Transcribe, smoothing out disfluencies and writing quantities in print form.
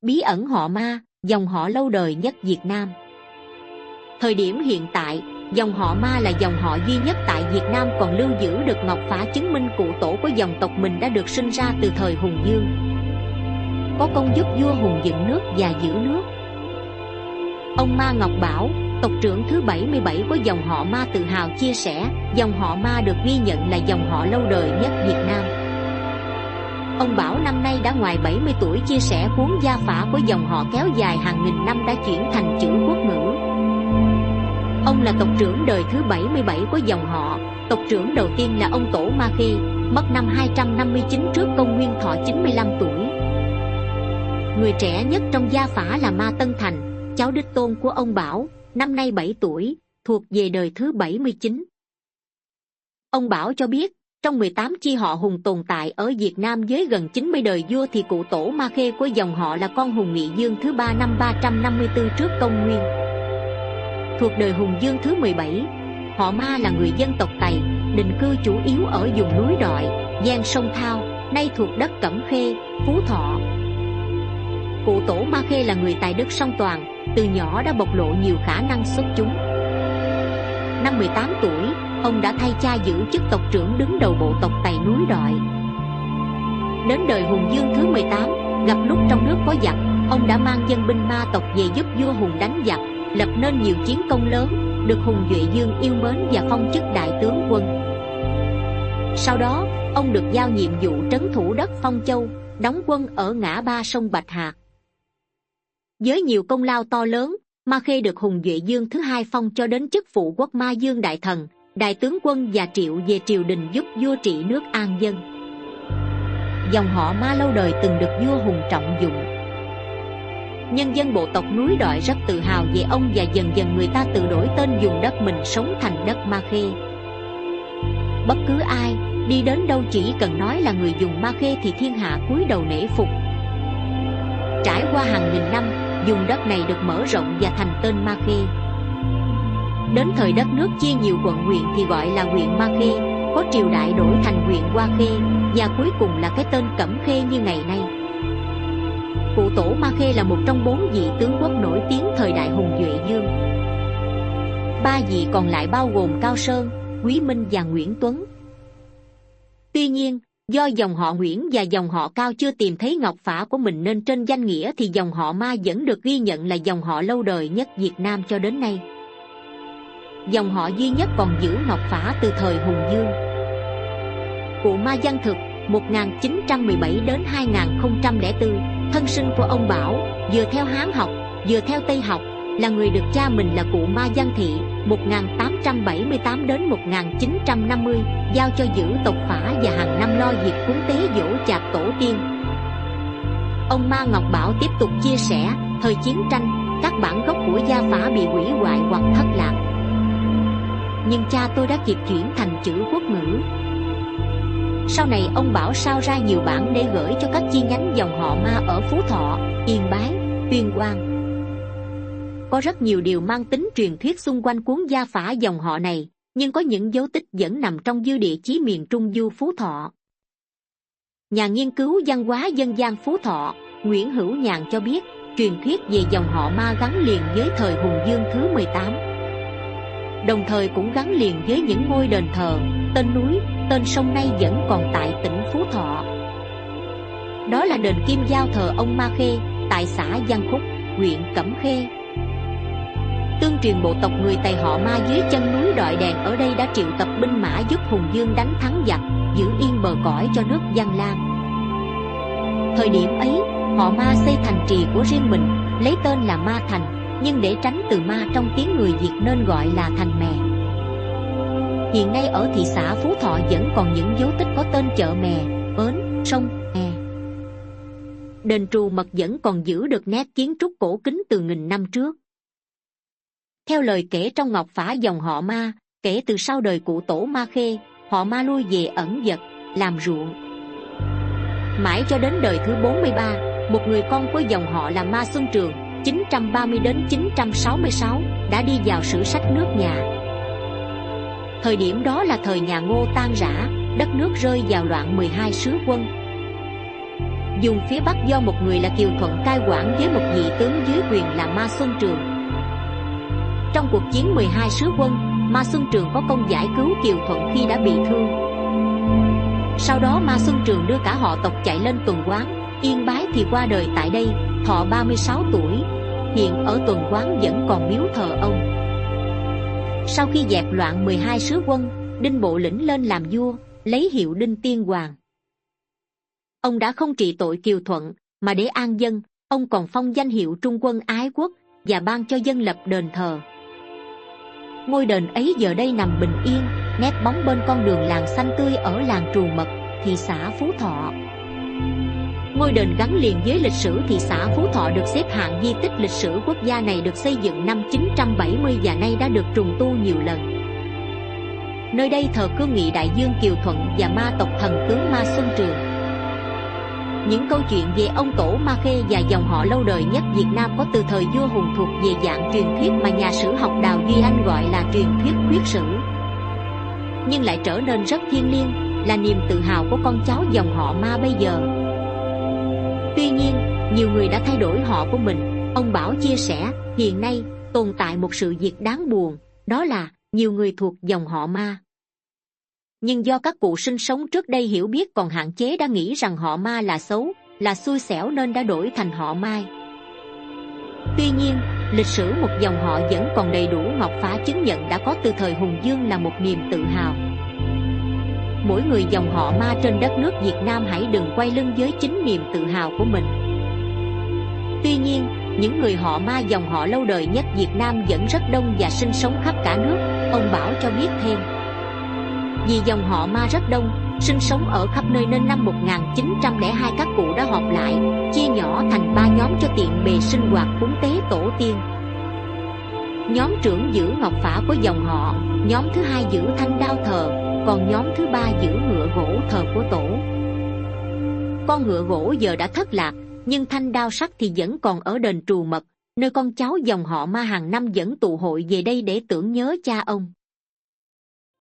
bí ẩn họ Ma, dòng họ lâu đời nhất Việt Nam. Thời điểm hiện tại, dòng họ Ma là dòng họ duy nhất tại Việt Nam còn lưu giữ được ngọc phả, chứng minh cụ tổ của dòng tộc mình đã được sinh ra từ thời Hùng Dương, có công giúp vua Hùng dựng nước và giữ nước. Ông Ma Ngọc Bảo, tộc trưởng thứ 77 của dòng họ Ma, tự hào chia sẻ, dòng họ Ma được ghi nhận là dòng họ lâu đời nhất Việt Nam. Ông Bảo năm nay đã ngoài 70 tuổi, chia sẻ cuốn gia phả của dòng họ kéo dài hàng nghìn năm đã chuyển thành chữ quốc ngữ. Ông là tộc trưởng đời thứ 77 của dòng họ. Tộc trưởng đầu tiên là ông Tổ Ma Khê, mất năm 259 trước công nguyên, thọ 95 tuổi. Người trẻ nhất trong gia phả là Ma Tân Thành, cháu đích tôn của ông Bảo, năm nay 7 tuổi, thuộc về đời thứ 79. Ông Bảo cho biết, trong 18 chi họ Hùng tồn tại ở Việt Nam với gần 90 đời vua thì cụ Tổ Ma Khê của dòng họ là con Hùng Nghị Dương thứ 3 năm 354 trước công nguyên, thuộc đời Hùng Dương thứ 17. Họ Ma là người dân tộc Tày, định cư chủ yếu ở vùng núi Đọi, ven sông Thao, nay thuộc đất Cẩm Khê, Phú Thọ. Cụ Tổ Ma Khê là người tài đức song toàn, từ nhỏ đã bộc lộ nhiều khả năng xuất chúng. Năm 18 tuổi, ông đã thay cha giữ chức tộc trưởng đứng đầu bộ tộc Tày núi Đọi. Đến đời Hùng Dương thứ 18, gặp lúc trong nước có giặc, ông đã mang dân binh Ma tộc về giúp vua Hùng đánh giặc, lập nên nhiều chiến công lớn, được Hùng Duệ Dương yêu mến và phong chức đại tướng quân. Sau đó, ông được giao nhiệm vụ trấn thủ đất Phong Châu, đóng quân ở ngã ba sông Bạch Hạc. Với nhiều công lao to lớn, Ma Khê được Hùng Duệ Dương thứ hai phong cho đến chức phụ quốc Ma Dương đại thần, đại tướng quân và triệu về triều đình giúp vua trị nước an dân. Dòng họ Ma lâu đời từng được vua Hùng trọng dụng. Nhân dân bộ tộc núi Đọi rất tự hào về ông và dần dần người ta tự đổi tên vùng đất mình sống thành đất Ma Khê. Bất cứ ai đi đến đâu chỉ cần nói là người vùng Ma Khê thì thiên hạ cúi đầu nể phục. Trải qua hàng nghìn năm, vùng đất này được mở rộng và thành tên Ma Khê. Đến thời đất nước chia nhiều quận huyện thì gọi là huyện Ma Khê, có triều đại đổi thành huyện Hoa Khê, và cuối cùng là cái tên Cẩm Khê như ngày nay. Cụ Tổ Ma Khê là một trong 4 vị tướng quốc nổi tiếng thời đại Hùng Duệ Dương. 3 vị còn lại bao gồm Cao Sơn, Quý Minh và Nguyễn Tuấn. Tuy nhiên, do dòng họ Nguyễn và dòng họ Cao chưa tìm thấy ngọc phả của mình nên trên danh nghĩa thì dòng họ Ma vẫn được ghi nhận là dòng họ lâu đời nhất Việt Nam cho đến nay. Dòng họ duy nhất còn giữ ngọc phả từ thời Hùng Dương. Cụ Ma Văn Thực 1917 đến 2004, thân sinh của ông Bảo, vừa theo Hán học, vừa theo Tây học, là người được cha mình là cụ Ma Văn Thị 1878 đến 1950 giao cho giữ tộc phả và hàng năm lo việc cúng tế giỗ chạp tổ tiên. Ông Ma Ngọc Bảo tiếp tục chia sẻ, thời chiến tranh, các bản gốc của gia phả bị hủy hoại hoặc thất lạc, nhưng cha tôi đã kịp chuyển thành chữ quốc ngữ. Sau này ông Bảo sao ra nhiều bản để gửi cho các chi nhánh dòng họ Ma ở Phú Thọ, Yên Bái, Tuyên Quang. Có rất nhiều điều mang tính truyền thuyết xung quanh cuốn gia phả dòng họ này, nhưng có những dấu tích vẫn nằm trong dư địa chí miền Trung Du Phú Thọ. Nhà nghiên cứu văn hóa dân gian Phú Thọ, Nguyễn Hữu Nhàn cho biết, truyền thuyết về dòng họ Ma gắn liền với thời Hùng Dương thứ 18. Đồng thời cũng gắn liền với những ngôi đền thờ, tên núi, tên sông nay vẫn còn tại tỉnh Phú Thọ. Đó là đền Kim Giao thờ ông Ma Khê, tại xã Văn Khúc, huyện Cẩm Khê. Tương truyền bộ tộc người Tày họ Ma dưới chân núi Đọi Đèn ở đây đã triệu tập binh mã giúp Hùng Dương đánh thắng giặc, giữ yên bờ cõi cho nước Văn Lam. Thời điểm ấy, họ Ma xây thành trì của riêng mình, lấy tên là Ma Thành, nhưng để tránh từ ma trong tiếng người Việt nên gọi là Thành Mè. Hiện nay ở thị xã Phú Thọ vẫn còn những dấu tích có tên chợ Mè, bến, sông, Mè. Đền Trù Mật vẫn còn giữ được nét kiến trúc cổ kính từ nghìn năm trước. Theo lời kể trong ngọc phả dòng họ Ma, kể từ sau đời cụ Tổ Ma Khê, họ Ma lui về ẩn dật, làm ruộng. Mãi cho đến đời thứ 43, một người con của dòng họ là Ma Xuân Trường, 930 đến 966, đã đi vào sử sách nước nhà. Thời điểm đó là thời nhà Ngô tan rã, đất nước rơi vào loạn 12 sứ quân. Vùng phía Bắc do một người là Kiều Thuận cai quản với một vị tướng dưới quyền là Ma Xuân Trường. Trong cuộc chiến 12 sứ quân, Ma Xuân Trường có công giải cứu Kiều Thuận khi đã bị thương. Sau đó Ma Xuân Trường đưa cả họ tộc chạy lên Tuần Quán, Yên Bái thì qua đời tại đây, thọ 36 tuổi. Hiện ở Tuần Quán vẫn còn miếu thờ ông. Sau khi dẹp loạn 12 sứ quân, Đinh Bộ Lĩnh lên làm vua, lấy hiệu Đinh Tiên Hoàng. Ông đã không trị tội Kiều Thuận, mà để an dân, ông còn phong danh hiệu Trung Quân Ái Quốc và ban cho dân lập đền thờ. Ngôi đền ấy giờ đây nằm bình yên, nép bóng bên con đường làng xanh tươi ở làng Trù Mật, thị xã Phú Thọ. Ngôi đền gắn liền với lịch sử thị xã Phú Thọ được xếp hạng di tích lịch sử quốc gia này được xây dựng năm 970 và nay đã được trùng tu nhiều lần. Nơi đây thờ cương nghị đại dương Kiều Thuận và ma tộc thần tướng Ma Xuân Trường. Những câu chuyện về ông Tổ Ma Khê và dòng họ lâu đời nhất Việt Nam có từ thời vua Hùng thuộc về dạng truyền thuyết mà nhà sử học Đào Duy Anh gọi là truyền thuyết khuyết sử, nhưng lại trở nên rất thiêng liêng, là niềm tự hào của con cháu dòng họ Ma bây giờ. Tuy nhiên, nhiều người đã thay đổi họ của mình. Ông Bảo chia sẻ, hiện nay tồn tại một sự việc đáng buồn, đó là nhiều người thuộc dòng họ Ma, nhưng do các cụ sinh sống trước đây hiểu biết còn hạn chế đã nghĩ rằng họ Ma là xấu, là xui xẻo nên đã đổi thành họ Mai. Tuy nhiên, lịch sử một dòng họ vẫn còn đầy đủ ngọc phá chứng nhận đã có từ thời Hùng Vương là một niềm tự hào. Mỗi người dòng họ Ma trên đất nước Việt Nam hãy đừng quay lưng với chính niềm tự hào của mình. Tuy nhiên, những người họ Ma dòng họ lâu đời nhất Việt Nam vẫn rất đông và sinh sống khắp cả nước, ông Bảo cho biết thêm. Vì dòng họ Ma rất đông, sinh sống ở khắp nơi nên năm 1902 các cụ đã họp lại, chia nhỏ thành 3 nhóm cho tiện bề sinh hoạt cúng tế tổ tiên. Nhóm trưởng giữ ngọc phả của dòng họ, nhóm thứ hai giữ thanh đao thờ, còn nhóm thứ ba giữ ngựa gỗ thờ của tổ. Con ngựa gỗ giờ đã thất lạc, nhưng thanh đao sắt thì vẫn còn ở đền Trù Mật, nơi con cháu dòng họ Ma hàng năm vẫn tụ hội về đây để tưởng nhớ cha ông.